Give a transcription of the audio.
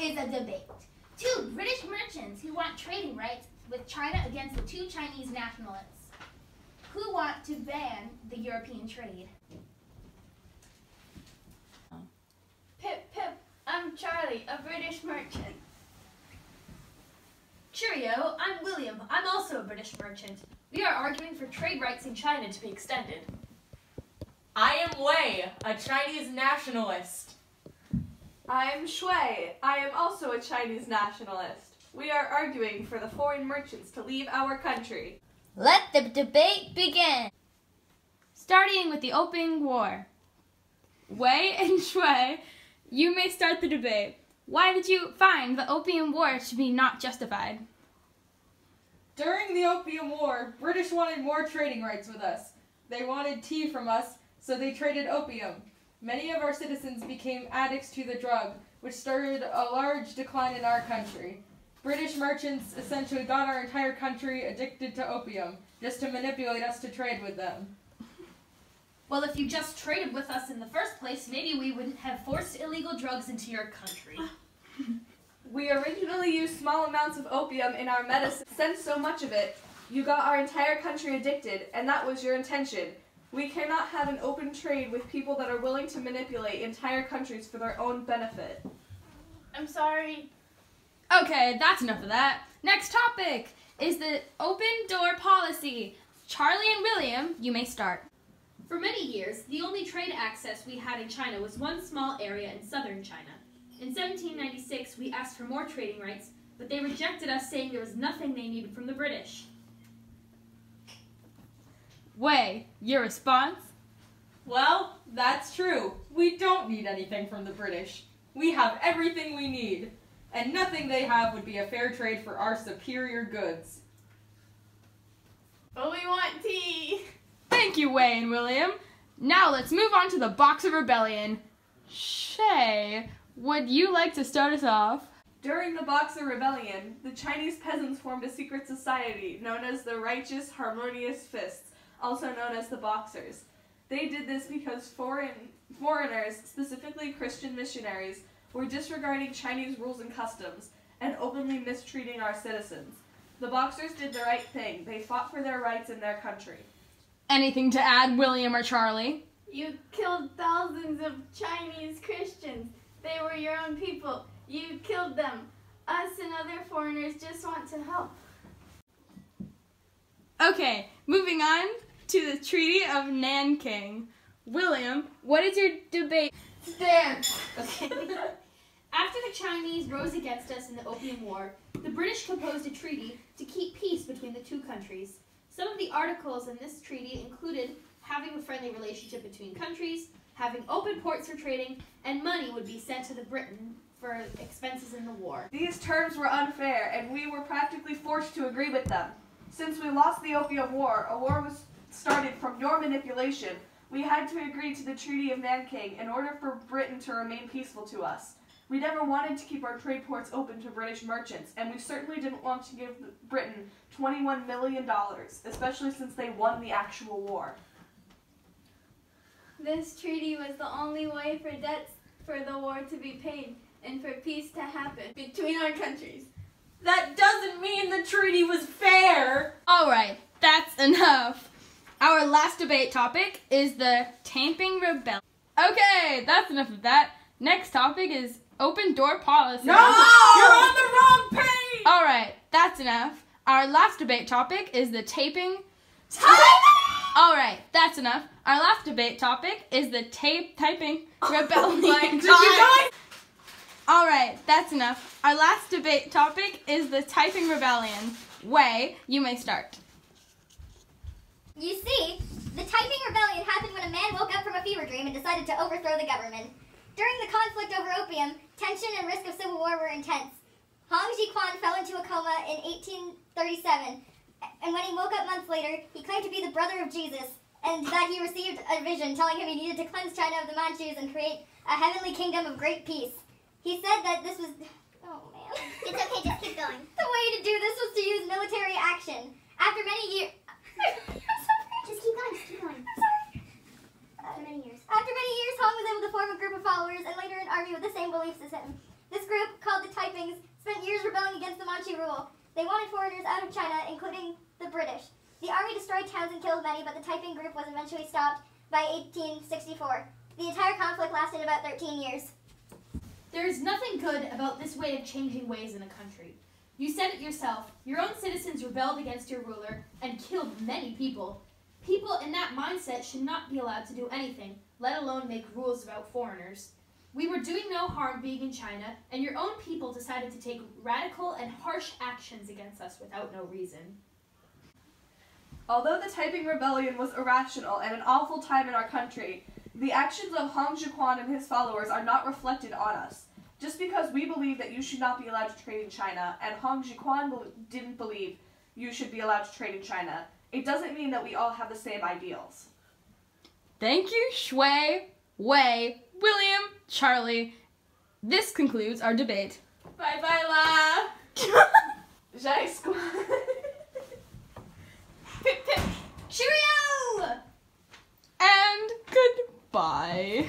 is a debate. Two British merchants who want trading rights with China against the two Chinese nationalists who want to ban the European trade. Pip, pip, I'm Charlie, a British merchant. Cheerio, I'm William. I'm also a British merchant. We are arguing for trade rights in China to be extended. I am Wei, a Chinese nationalist. I'm Shui. I am also a Chinese nationalist. We are arguing for the foreign merchants to leave our country. Let the debate begin. Starting with the opening war. Wei and Shui, you may start the debate. Why did you find the Opium War to be not justified? During the Opium War, British wanted more trading rights with us. They wanted tea from us, so they traded opium. Many of our citizens became addicts to the drug, which started a large decline in our country. British merchants essentially got our entire country addicted to opium, just to manipulate us to trade with them. Well, if you just traded with us in the first place, maybe we wouldn't have forced illegal drugs into your country. We originally used small amounts of opium in our medicine. Since so much of it, you got our entire country addicted, and that was your intention. We cannot have an open trade with people that are willing to manipulate entire countries for their own benefit. I'm sorry. Okay, that's enough of that. Next topic is the open door policy. Charlie and William, you may start. For many years, the only trade access we had in China was one small area in southern China. In 1796, we asked for more trading rights, but they rejected us, saying there was nothing they needed from the British. Wei, your response? Well, that's true. We don't need anything from the British. We have everything we need, and nothing they have would be a fair trade for our superior goods. But we want tea. Thank you, Wei and William. Now let's move on to the Boxer Rebellion. Shay, would you like to start us off? During the Boxer Rebellion, the Chinese peasants formed a secret society known as the Righteous Harmonious Fists, also known as the Boxers. They did this because foreigners, specifically Christian missionaries, were disregarding Chinese rules and customs and openly mistreating our citizens. The Boxers did the right thing. They fought for their rights in their country. Anything to add, William or Charlie? You killed thousands of Chinese Christians. They were your own people. You killed them. Us and other foreigners just want to help. Okay, moving on to the Treaty of Nanking. William, what is your debate? Stand. Okay. After the Chinese rose against us in the Opium War, the British composed a treaty to keep peace between the two countries. Some of the articles in this treaty included having a friendly relationship between countries, having open ports for trading, and money would be sent to Britain for expenses in the war. These terms were unfair, and we were practically forced to agree with them. Since we lost the Opium War, a war was started from your manipulation. We had to agree to the Treaty of Nanking in order for Britain to remain peaceful to us. We never wanted to keep our trade ports open to British merchants, and we certainly didn't want to give Britain $21 million, especially since they won the actual war. This treaty was the only way for debts for the war to be paid and for peace to happen between our countries. That doesn't mean the treaty was fair. All right, that's enough. Our last debate topic is the Tamping Rebellion. Okay, that's enough of that. Next topic is open door policy. No! You're on the wrong page! All right, that's enough. Our last debate topic is the taping. All right, that's enough. Our last debate topic is the typing rebellion. All right, that's enough. Our last debate topic is the typing rebellion. Wei, you may start. You see, the typing rebellion happened when a man woke up from a fever dream and decided to overthrow the government. During the conflict over opium, tension and risk of civil war were intense. Hong Jiquan fell into a coma in 1837, and when he woke up months later, he claimed to be the brother of Jesus, and that he received a vision telling him he needed to cleanse China of the Manchus and create a heavenly kingdom of great peace. He said that this was... Oh, man. It's okay, just keep going. The way to do this was to use military action. After many years... Just keep going, just keep going. Sorry. After many years. After many years, Hong was able to form a group of followers and later an army with the same beliefs as him. This group, called the Taipings, spent years rebelling against the Manchu rule. They wanted foreigners out of China, including the British. The army destroyed towns and killed many, but the Taiping group was eventually stopped by 1864. The entire conflict lasted about 13 years. There is nothing good about this way of changing ways in a country. You said it yourself, your own citizens rebelled against your ruler and killed many people. People in that mindset should not be allowed to do anything, let alone make rules about foreigners. We were doing no harm being in China, and your own people decided to take radical and harsh actions against us without no reason. Although the Taiping Rebellion was irrational and an awful time in our country, the actions of Hong Zhiquan and his followers are not reflected on us. Just because we believe that you should not be allowed to trade in China, and Hong Zhiquan didn't believe you should be allowed to trade in China, it doesn't mean that we all have the same ideals. Thank you, Shui, Wei, William, Charlie. This concludes our debate. Bye-bye, La. Jai Squad. Pip pip! Cheerio! And goodbye.